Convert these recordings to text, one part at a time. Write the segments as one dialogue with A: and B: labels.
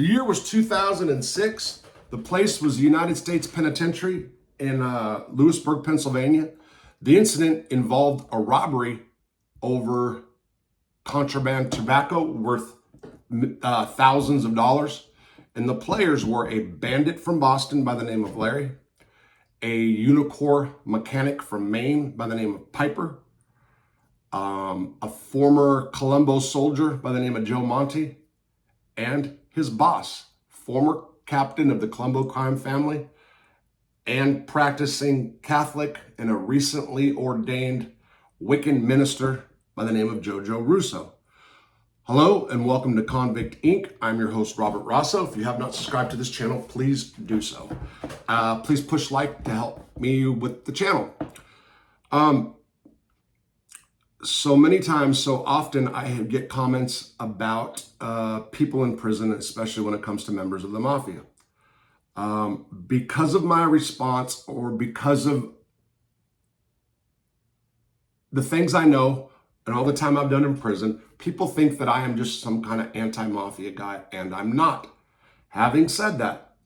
A: The year was 2006. The place was the United States Penitentiary in Lewisburg, Pennsylvania. The incident involved a robbery over contraband tobacco worth thousands of dollars. And the players were a bandit from Boston by the name of Larry, a Unicor mechanic from Maine by the name of Piper, a former Colombo soldier by the name of Joe Monte, and his boss, former captain of the Colombo crime family and practicing Catholic and a recently ordained Wiccan minister by the name of JoJo Russo. Hello and welcome to Convict Inc. I'm your host, Robert Rosso. If you have not subscribed to this channel, please do so. Please push like to help me with the channel. So many times, so often, I get comments about people in prison, especially when it comes to members of the mafia. Because of my response or because of the things I know and all the time I've done in prison, people think that I am just some kind of anti-mafia guy, and I'm not. Having said that,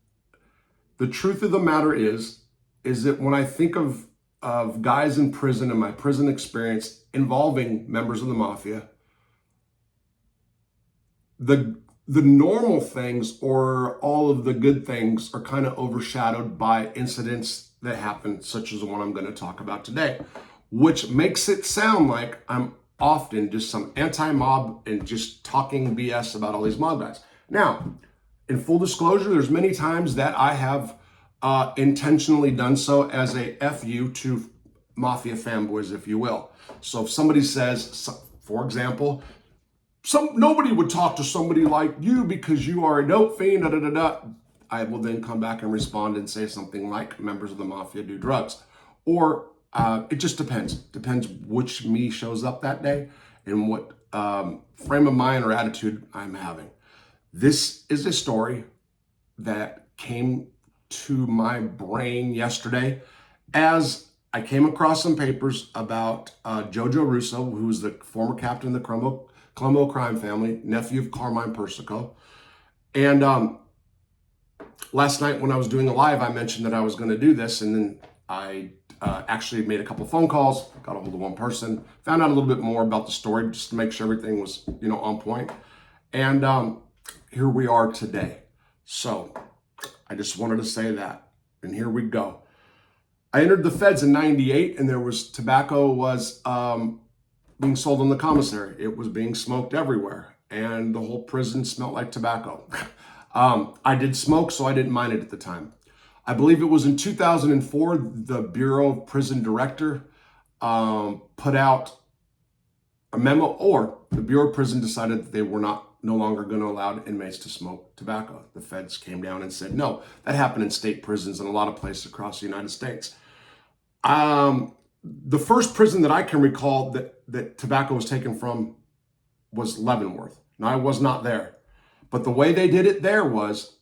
A: the truth of the matter is that when I think of guys in prison and my prison experience involving members of the mafia, the normal things or all of the good things are kind of overshadowed by incidents that happen, such as the one I'm going to talk about today, which makes it sound like I'm often just some anti-mob and just talking BS about all these mob guys. Now, in full disclosure, there's many times that I have intentionally done so as a FU to mafia fanboys, if you will. So if somebody says, for example, nobody would talk to somebody like you because you are a dope fiend, I will then come back and respond and say something like members of the mafia do drugs. Or it just depends. Depends which me shows up that day and what frame of mind or attitude I'm having. This is a story that came to my brain yesterday as I came across some papers about JoJo Russo, who was the former captain of the Colombo crime family, nephew of Carmine Persico. And last night when I was doing a live, I mentioned that I was going to do this, and then I actually made a couple phone calls, got a hold of one person, found out a little bit more about the story just to make sure everything was, on point. And here we are today. So I just wanted to say that, and here we go. I entered the feds in '98, and tobacco was being sold in the commissary. It was being smoked everywhere, and the whole prison smelled like tobacco. I did smoke, so I didn't mind it at the time. I believe it was in 2004, the Bureau of Prison Director put out a memo, or the Bureau of Prison decided that they were no longer going to allow inmates to smoke tobacco. The feds came down and said, no. That happened in state prisons in a lot of places across the United States. The first prison that I can recall that tobacco was taken from was Leavenworth. Now, I was not there. But the way they did it there was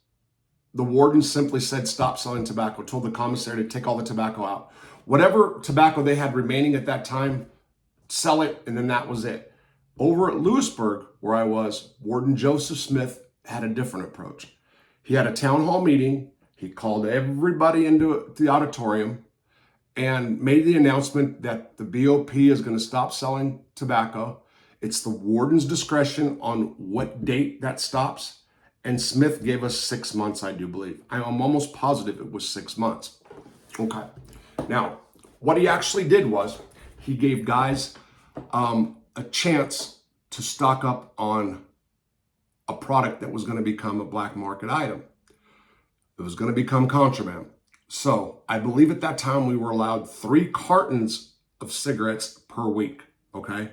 A: the warden simply said, stop selling tobacco, told the commissary to take all the tobacco out. Whatever tobacco they had remaining at that time, sell it, and then that was it. Over at Lewisburg, where I was, Warden Joseph Smith had a different approach. He had a town hall meeting. He called everybody into the auditorium and made the announcement that the BOP is going to stop selling tobacco. It's the warden's discretion on what date that stops. And Smith gave us 6 months, I do believe. I'm almost positive it was 6 months. Okay. Now, what he actually did was he gave guys a chance to stock up on a product that was going to become a black market item. It was going to become contraband. So I believe at that time we were allowed 3 cartons of cigarettes per week, okay?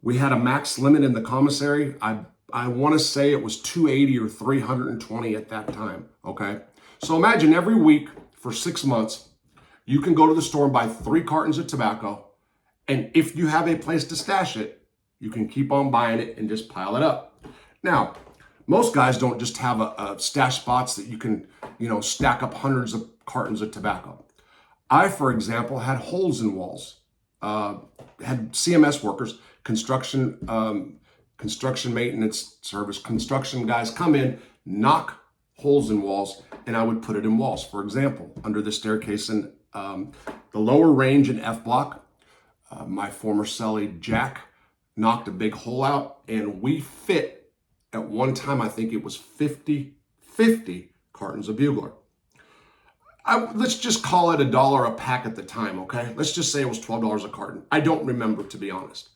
A: We had a max limit in the commissary. I want to say it was 280 or 320 at that time, okay? So imagine every week for 6 months, you can go to the store and buy 3 cartons of tobacco, and if you have a place to stash it, you can keep on buying it and just pile it up. Now, most guys don't just have a stash spots that you can, stack up hundreds of cartons of tobacco. I, for example, had holes in walls, had CMS construction maintenance service, construction guys come in, knock holes in walls, and I would put it in walls. For example, under the staircase in the lower range in F block, my former cellie Jack knocked a big hole out, and we fit at one time, I think it was 50 cartons of bugler. Let's just call it $1 a pack at the time, okay? Let's just say it was $12 a carton. I don't remember, to be honest.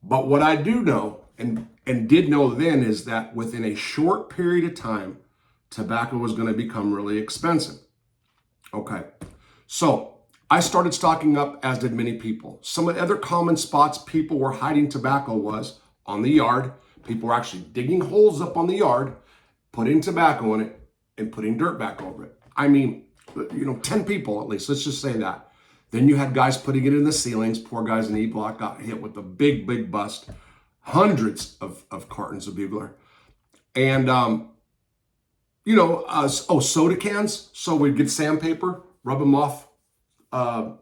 A: But what I do know, and did know then, is that within a short period of time, tobacco was going to become really expensive. Okay, so I started stocking up, as did many people. Some of the other common spots people were hiding tobacco was on the yard. People were actually digging holes up on the yard, putting tobacco in it, and putting dirt back over it. I mean, 10 people at least, let's just say that. Then you had guys putting it in the ceilings. Poor guys in E block got hit with a big bust. Hundreds of cartons of bugler. And, soda cans. So we'd get sandpaper, rub them off, rub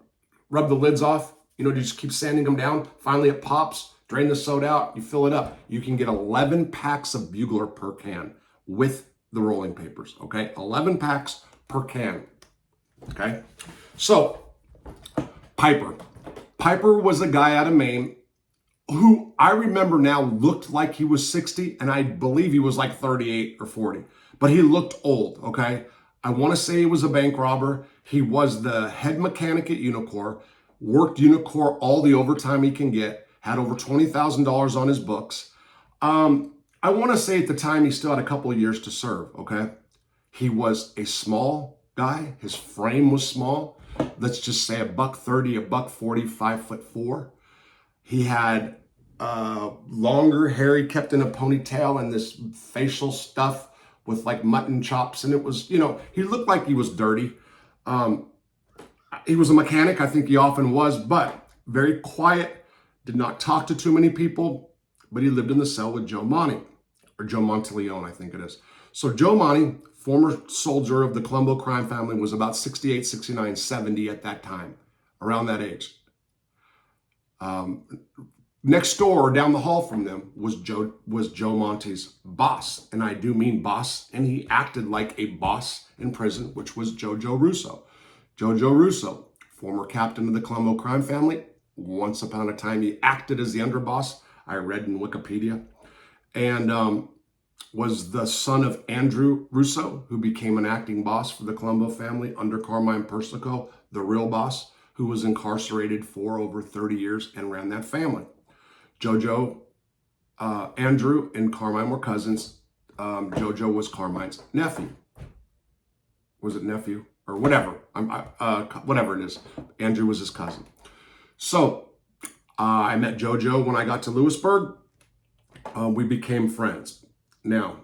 A: the lids off, just keep sanding them down. Finally it pops, drain the soda out, you fill it up. You can get 11 packs of bugler per can with the rolling papers, okay? 11 packs per can, okay? So, Piper was a guy out of Maine who I remember now looked like he was 60, and I believe he was like 38 or 40, but he looked old, okay? I want to say he was a bank robber. He was the head mechanic at Unicor, worked Unicor all the overtime he can get, had over $20,000 on his books. I want to say at the time he still had a couple of years to serve, okay? He was a small guy. His frame was small. Let's just say $130, $140, 5'4". He had longer hair he kept in a ponytail and this facial stuff with like mutton chops. And it was, he looked like he was dirty. He was a mechanic. I think he often was, but very quiet, did not talk to too many people, but he lived in the cell with Joe Monty, or Joe Monteleone, I think it is. So Joe Monty, former soldier of the Colombo crime family, was about 68, 69, 70 at that time, around that age. Next door, down the hall from them, was Joe Monty's boss, and I do mean boss, and he acted like a boss in prison, which was JoJo Russo. JoJo Russo, former captain of the Colombo crime family. Once upon a time, he acted as the underboss, I read in Wikipedia, and was the son of Andrew Russo, who became an acting boss for the Colombo family under Carmine Persico, the real boss, who was incarcerated for over 30 years and ran that family. JoJo, Andrew, and Carmine were cousins. JoJo was Carmine's nephew. Was it nephew? Or whatever. Whatever it is. Andrew was his cousin. So, I met JoJo when I got to Lewisburg. We became friends. Now,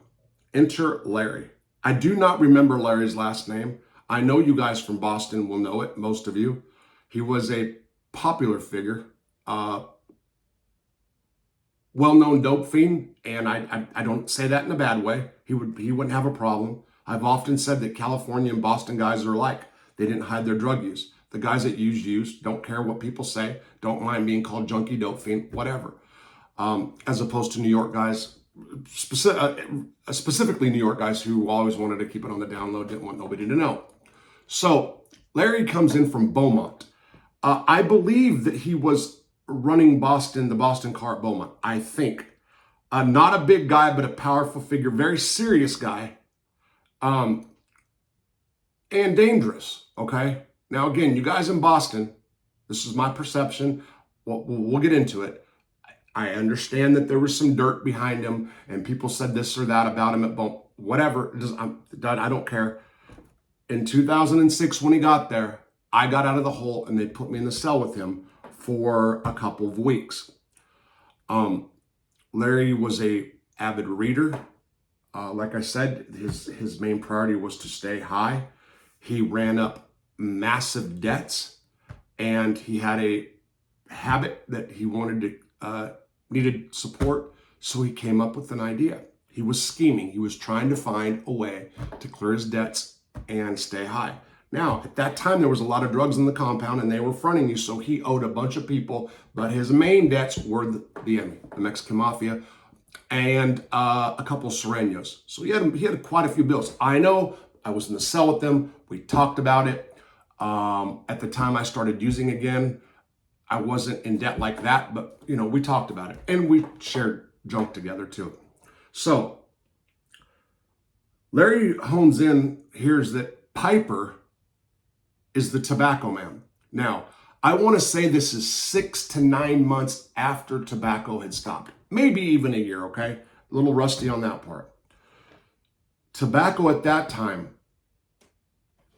A: enter Larry. I do not remember Larry's last name. I know you guys from Boston will know it, most of you. He was a popular figure, well-known dope fiend, and I don't say that in a bad way. He wouldn't have a problem. I've often said that California and Boston guys are alike. They didn't hide their drug use. The guys that use, don't care what people say, don't mind being called junkie, dope fiend, whatever. As opposed to New York guys, specifically New York guys who always wanted to keep it on the down low, didn't want nobody to know. So Larry comes in from Beaumont. I believe that he was running the Boston car at Beaumont, I think. Not a big guy, but a powerful figure, very serious guy, and dangerous, okay? Now, again, you guys in Boston, this is my perception. We'll get into it. I understand that there was some dirt behind him, and people said this or that about him at Beaumont. Whatever, I don't care. In 2006, when he got there, I got out of the hole, and they put me in the cell with him for a couple of weeks. Larry was a avid reader. Like I said, his main priority was to stay high. He ran up massive debts, and he had a habit that he needed support, so he came up with an idea. He was scheming. He was trying to find a way to clear his debts and stay high. Now, at that time, there was a lot of drugs in the compound, and they were fronting you, so he owed a bunch of people, but his main debts were the Mexican mafia. and a couple of Serenos. So he had quite a few bills. I know, I was in the cell with them. We talked about it. At the time I started using again, I wasn't in debt like that, but we talked about it, and we shared junk together too. So Larry hones in, hears that Piper is the tobacco man. Now, I want to say this is 6 to 9 months after tobacco had stopped. Maybe even a year, okay? A little rusty on that part. Tobacco at that time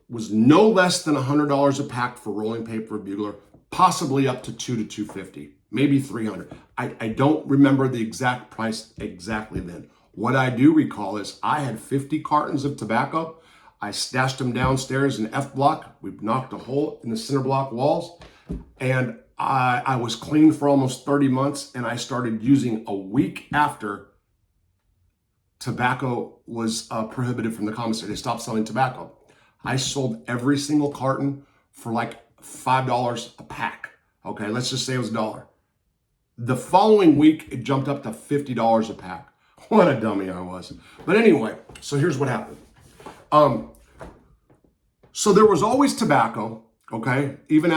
A: was no less than $100 a pack for rolling paper or bugler, possibly up to $200 to $250, maybe $300. I don't remember the exact price exactly then. What I do recall is I had 50 cartons of tobacco. I stashed them downstairs in F block. We knocked a hole in the center block walls, and I was clean for almost 30 months, and I started using a week after tobacco was prohibited from the commissary. They stopped selling tobacco. I sold every single carton for like $5 a pack. Okay, let's just say it was $1. The following week, it jumped up to $50 a pack. What a dummy I was. But anyway, so here's what happened. So there was always tobacco, okay, even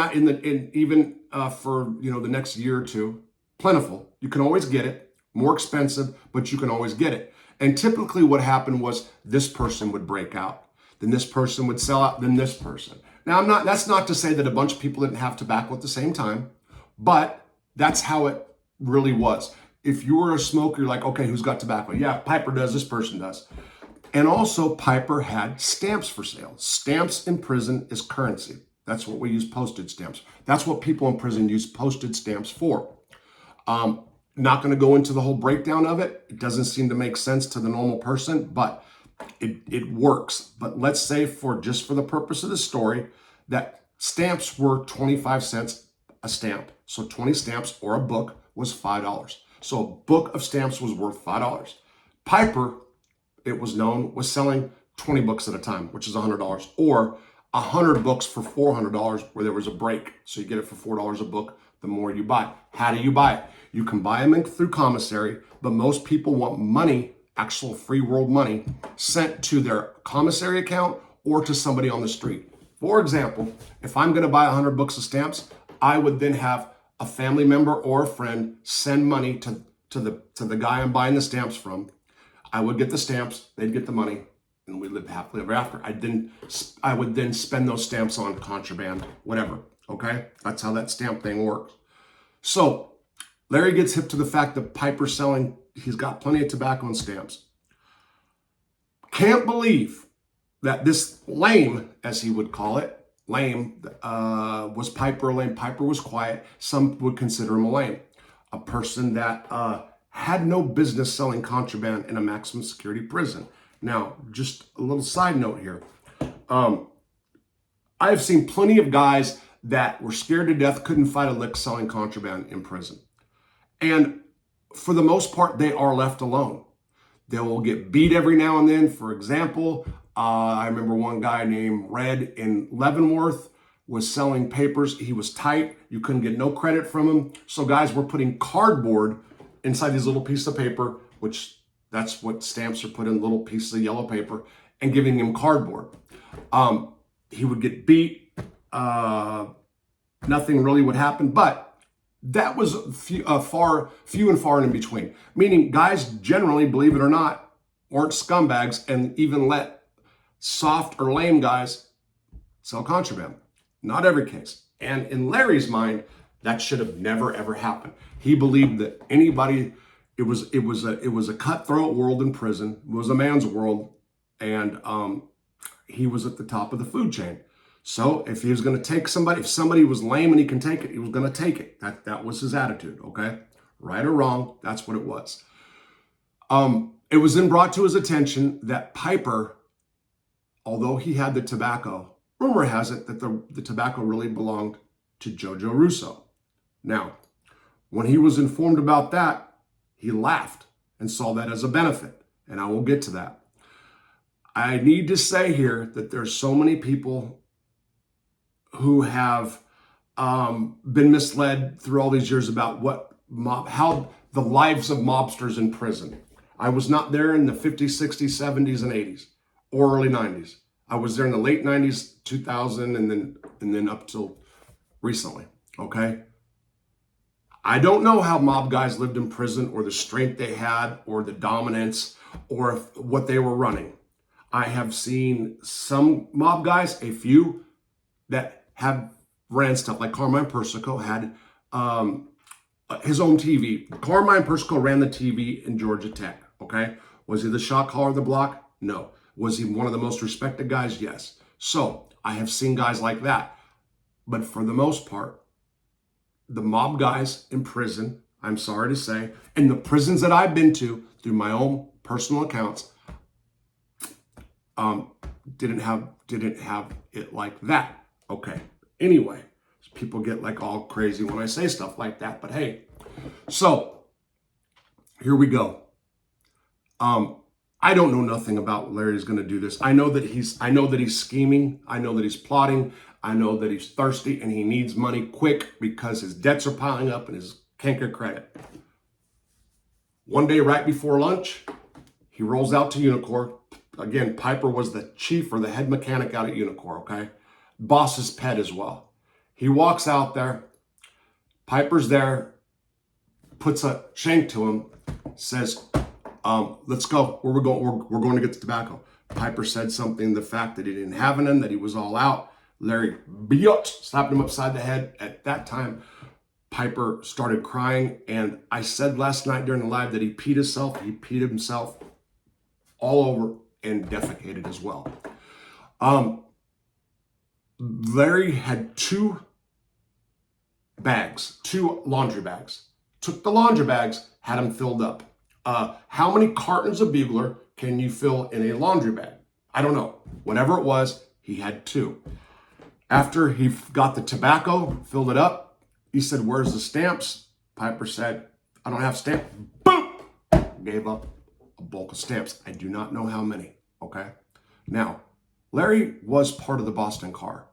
A: for the next year or two, plentiful. You can always get it, more expensive, but you can always get it. And typically what happened was this person would break out, then this person would sell out, then this person. Now that's not to say that a bunch of people didn't have tobacco at the same time, but that's how it really was. If you were a smoker, you're like, okay, who's got tobacco? Yeah, Piper does, this person does. And also Piper had stamps for sale. Stamps in prison is currency. That's what we use postage stamps. That's what people in prison use postage stamps for. Not going to go into the whole breakdown of it. It doesn't seem to make sense to the normal person, but it works. But let's say just for the purpose of the story, that stamps were 25 cents a stamp. So 20 stamps or a book was $5. So a book of stamps was worth $5. Piper, it was known, was selling 20 books at a time, which is $100, or 100 books for $400 where there was a break. So you get it for $4 a book the more you buy. How do you buy it? You can buy them through commissary, but most people want money, actual free world money, sent to their commissary account or to somebody on the street. For example, if I'm going to buy 100 books of stamps, I would then have a family member or a friend send money to the guy I'm buying the stamps from. I would get the stamps, they'd get the money, and we'd live happily ever after. I would then spend those stamps on contraband, whatever, okay? That's how that stamp thing works. So Larry gets hip to the fact that Piper's selling, he's got plenty of tobacco and stamps. Can't believe that this lame, as he would call it, was Piper lame. Piper was quiet. Some would consider him a lame. A person that had no business selling contraband in a maximum security prison. Now, just a little side note here. I've seen plenty of guys that were scared to death, couldn't fight a lick selling contraband in prison. And for the most part, they are left alone. They will get beat every now and then. For example, I remember one guy named Red in Leavenworth was selling papers. He was tight. You couldn't get no credit from him. So guys were putting cardboard inside these little pieces of paper, which that's what stamps are put in, little pieces of yellow paper, and giving him cardboard. He would get beat. Nothing really would happen, but that was few and far in between. Meaning guys generally, believe it or not, weren't scumbags and even let soft or lame guys sell contraband. Not every case. And in Larry's mind, that should have never ever happened. He believed that anybody, it was a cutthroat world in prison. It was a man's world, and he was at the top of the food chain. So if he was going to take somebody, if somebody was lame and he can take it, he was going to take it. That was his attitude, okay? Right or wrong, that's what it was. It was then brought to his attention that Piper, although he had the tobacco, rumor has it that the tobacco really belonged to JoJo Russo. Now, when he was informed about that, he laughed and saw that as a benefit, and I will get to that. I need to say here that there's so many people who have been misled through all these years about how the lives of mobsters in prison. I was not there in the 50s, 60s, 70s, and 80s, or early 90s. I was there in the late 90s, 2000, and then up till recently, okay? I don't know how mob guys lived in prison, or the strength they had, or the dominance, or what they were running. I have seen some mob guys, a few, that have ran stuff, like Carmine Persico had his own TV. Carmine Persico ran the TV in Georgia Tech, okay? Was he the shot caller of the block? No. Was he one of the most respected guys? Yes. So I have seen guys like that. But for the most part, the mob guys in prison, I'm sorry to say, and the prisons that I've been to through my own personal accounts, didn't have it like that. Okay. Anyway, people get like all crazy when I say stuff like that, but hey, so here we go. I don't know nothing about Larry's going to do this. I know that he's scheming. I know that he's plotting. I know that he's thirsty and he needs money quick because his debts are piling up and his can't get credit. One day right before lunch, he rolls out to Unicor. Again, Piper was the chief or the head mechanic out at Unicor, okay? Boss's pet as well. He walks out there. Piper's there, puts a shank to him, says, let's go. Where we're going? We're going to get the tobacco. Piper said something, the fact that he didn't have it in, that he was all out. Larry slapped him upside the head. At that time, Piper started crying. And I said last night during the live that he peed himself. He peed himself all over and defecated as well. Larry had two laundry bags. Took the laundry bags, had them filled up. How many cartons of Bugler can you fill in a laundry bag? I don't know. Whatever it was, he had two. After he got the tobacco, filled it up, he said, "Where's the stamps?" Piper said, "I don't have stamps." Boom! Gave up a bulk of stamps. I do not know how many, okay? Now, Larry was part of the Boston car,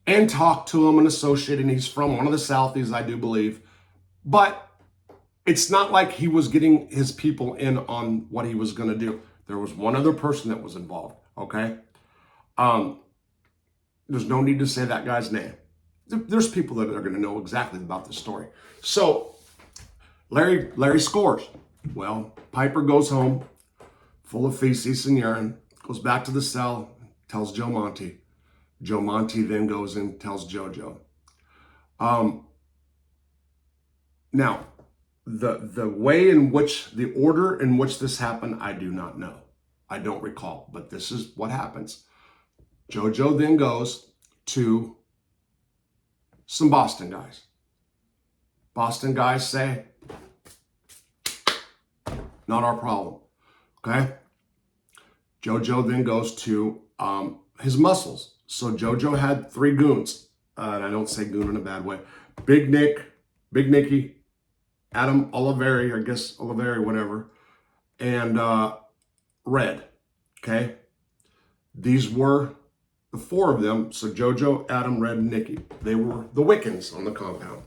A: and talked to him and associated, and he's from one of the Southies, I do believe, but it's not like he was getting his people in on what he was going to do. There was one other person that was involved, okay? There's no need to say that guy's name. There's people that are going to know exactly about the story. So Larry scores. Well, Piper goes home full of feces and urine, goes back to the cell, tells Joe Monte. Joe Monte then goes and tells JoJo. Now, the way in which, the order in which this happened, I do not know. I don't recall, but this is what happens. JoJo then goes to some Boston guys. Boston guys say, "Not our problem," okay? JoJo then goes to his muscles. So JoJo had three goons, and I don't say goon in a bad way. Big Nicky, Adam Oliveri, whatever, and Red, okay? These were the four of them, so JoJo, Adam, Red, and Nicky. They were the Wiccans on the compound.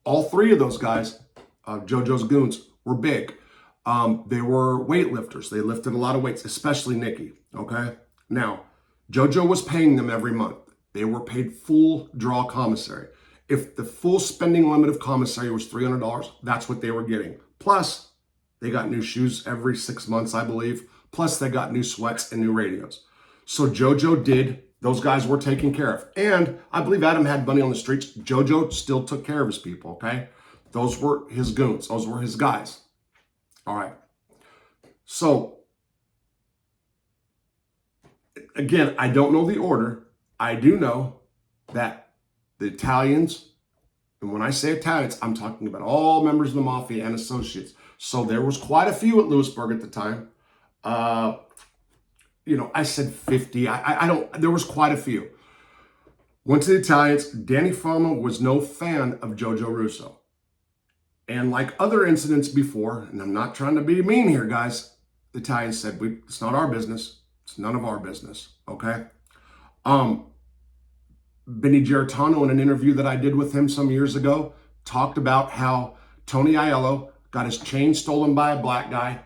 A: All three of those guys, JoJo's goons, were big. They were weightlifters. They lifted a lot of weights, especially Nicky, okay? Now, JoJo was paying them every month. They were paid full draw commissary. If the full spending limit of commissary was $300, that's what they were getting. Plus, they got new shoes every 6 months, I believe. Plus, they got new sweats and new radios. So JoJo did, those guys were taken care of. And I believe Adam had money on the streets. JoJo still took care of his people, okay? Those were his goons. Those were his guys. All right. So, again, I don't know the order. I do know that the Italians, and when I say Italians, I'm talking about all members of the mafia and associates. So there was quite a few at Lewisburg at the time. I said 50. There was quite a few. Went to the Italians. Danny Farmer was no fan of JoJo Russo. And like other incidents before, and I'm not trying to be mean here, guys, the Italians said, it's not our business. It's none of our business, okay? Benny Giarratano, in an interview that I did with him some years ago, talked about how Tony Aiello got his chain stolen by a black guy.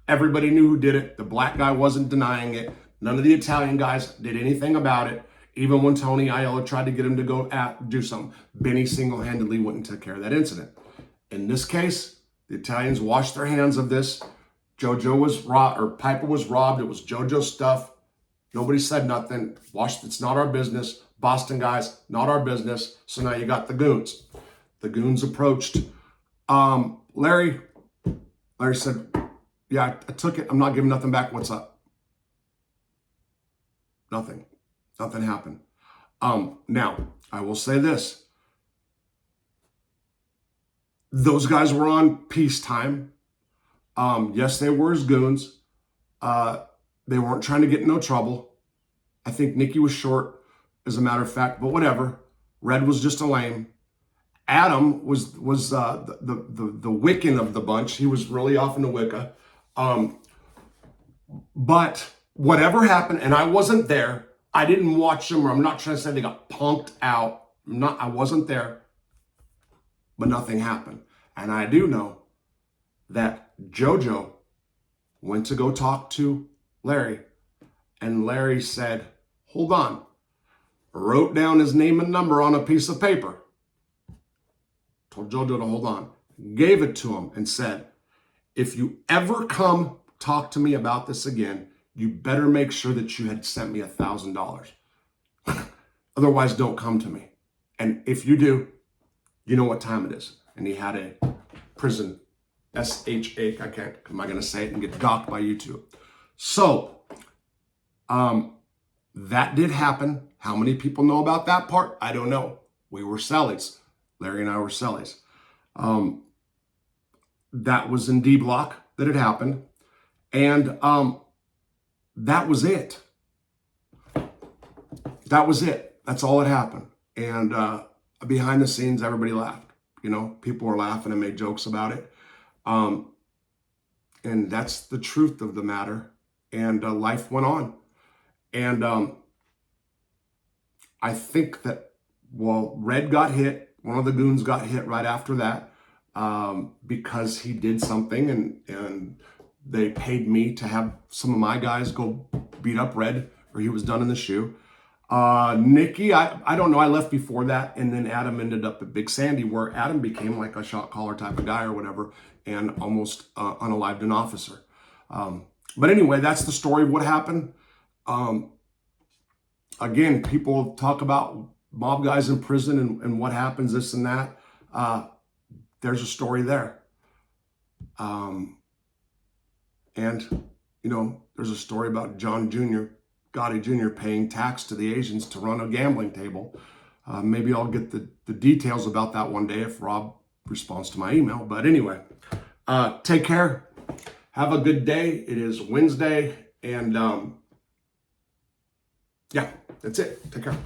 A: Everybody knew who did it. The black guy wasn't denying it. None of the Italian guys did anything about it. Even when Tony Aiello tried to get him to go do something, Benny single-handedly went and took care of that incident. In this case, the Italians washed their hands of this. JoJo was robbed, or Piper was robbed. It was JoJo's stuff. Nobody said nothing. It's not our business. Boston guys, not our business. So now you got the goons. The goons approached Larry. Larry said, yeah, I took it. I'm not giving nothing back. What's up? Nothing. Nothing happened. Now, I will say this. Those guys were on peacetime. Yes, they were his goons. They weren't trying to get in no trouble. I think Nicky was short, as a matter of fact, but whatever. Red was just a lame. Adam was the Wiccan of the bunch. He was really off in the Wicca. But whatever happened, and I wasn't there. I didn't watch them, or I'm not trying to say they got punked out. I wasn't there, but nothing happened. And I do know that JoJo went to go talk to Larry, and Larry said, hold on, wrote down his name and number on a piece of paper, told JoJo to hold on, gave it to him and said, if you ever come talk to me about this again, you better make sure that you had sent me $1,000. Otherwise, don't come to me. And if you do, you know what time it is. And he had a prison, SHA, am I going to say it and get docked by YouTube? So, that did happen. How many people know about that part? I don't know. We were sellies. Larry and I were sellies. That was in D Block that it happened. And that was it. That was it. That's all that happened. And behind the scenes, everybody laughed. You know, people were laughing and made jokes about it. And that's the truth of the matter. And life went on. And I think that, well, Red got hit. One of the goons got hit right after that because he did something, and they paid me to have some of my guys go beat up Red, or he was done in the shoe. Nicky, I don't know. I left before that, and then Adam ended up at Big Sandy, where Adam became like a shot caller type of guy or whatever, and almost unalived an officer. But anyway, that's the story of what happened. Again, people talk about mob guys in prison and what happens, this and that. There's a story there. And, you know, there's a story about John Jr., Gotti Jr. paying tax to the Asians to run a gambling table. Maybe I'll get the details about that one day if Rob responds to my email. But anyway, take care. Have a good day. It is Wednesday. And yeah, that's it. Take care.